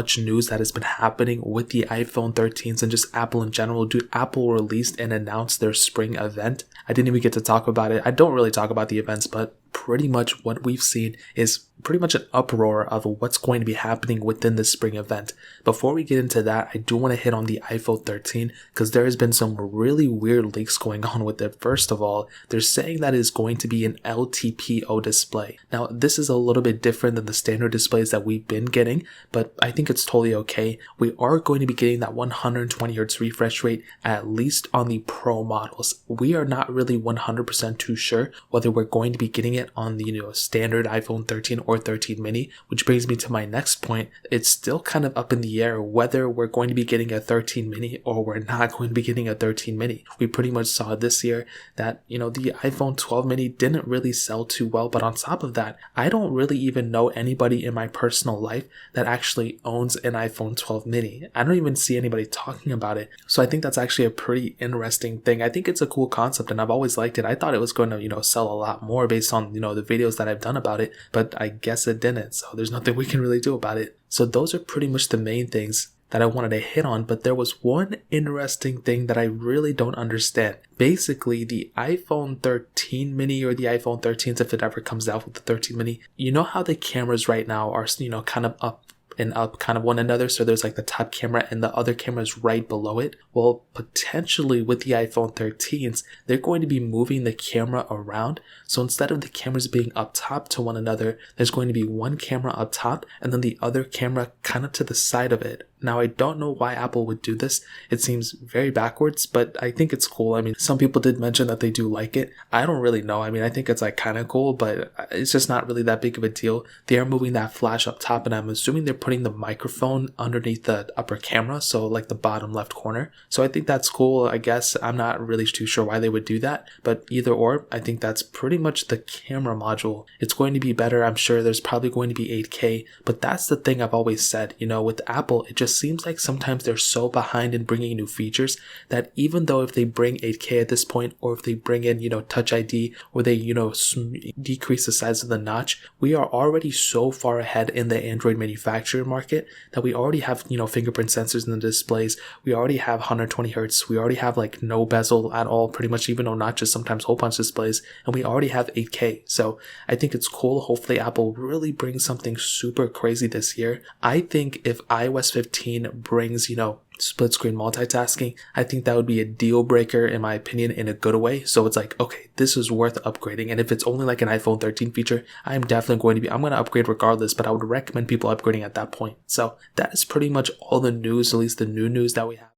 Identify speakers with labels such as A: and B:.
A: much news that has been happening with the iPhone 13s and just Apple in general. Dude, Apple released and announced their spring event. I didn't even get to talk about it. I don't really talk about the events, but pretty much what we've seen is pretty much an uproar of what's going to be happening within the spring event. Before we get into that, I do want to hit on the iPhone 13 because there has been some really weird leaks going on with it. First of all, they're saying that it is going to be an LTPO display. Now, this is a little bit different than the standard displays that we've been getting, but I think it's totally okay. We are going to be getting that 120Hz refresh rate, at least on the Pro models. We are not really 100% too sure whether we're going to be getting it on the standard iPhone 13 or 13 mini, which brings me to my next point. It's still kind of up in the air whether we're going to be getting a 13 mini or we're not going to be getting a 13 mini. We pretty much saw this year that the iPhone 12 mini didn't really sell too well, but on top of that, I don't really even know anybody in my personal life that actually owns an iPhone 12 mini. I don't even see anybody talking about it. So I think that's actually a pretty interesting thing. I think it's a cool concept and I've always liked it. I thought it was going to sell a lot more based on the videos that I've done about it, but I guess it didn't, so there's nothing we can really do about it. So those are pretty much the main things that I wanted to hit on, but there was one interesting thing that I really don't understand. Basically, the iPhone 13 mini or the iPhone 13s, if it ever comes out with the 13 mini, you know how the cameras right now are kind of up and up kind of one another, so there's like the top camera and the other camera is right below it. Well, potentially with the iPhone 13s, they're going to be moving the camera around, so instead of the cameras being up top to one another, there's going to be one camera up top and then the other camera kind of to the side of it. Now, I don't know why Apple would do this. It seems very backwards, but I think it's cool. I mean, some people did mention that they do like it. I don't really know. I mean, I think it's like kind of cool, but it's just not really that big of a deal. They are moving that flash up top, and I'm assuming they're putting the microphone underneath the upper camera, so like the bottom left corner. So I think that's cool, I guess. I'm not really too sure why they would do that, but either or, I think that's pretty much the camera module. It's going to be better. I'm sure there's probably going to be 8K, but that's the thing I've always said. With Apple, it just seems like sometimes they're so behind in bringing new features that even though if they bring 8K at this point, or if they bring in Touch ID, or they decrease the size of the notch, we are already so far ahead in the Android manufacturer market that we already have fingerprint sensors in the displays. We already have 120Hz. We already have like no bezel at all, pretty much, even no notches, sometimes hole punch displays, and we already have 8K. So I think it's cool. Hopefully Apple really brings something super crazy this year. I think if iOS 15 brings split screen multitasking, I think that would be a deal breaker in my opinion, in a good way. So it's like, okay, this is worth upgrading. And if it's only like an iPhone 13 feature, I'm definitely I'm going to upgrade regardless, but I would recommend people upgrading at that point. So that is pretty much all the news, at least the new news that we have.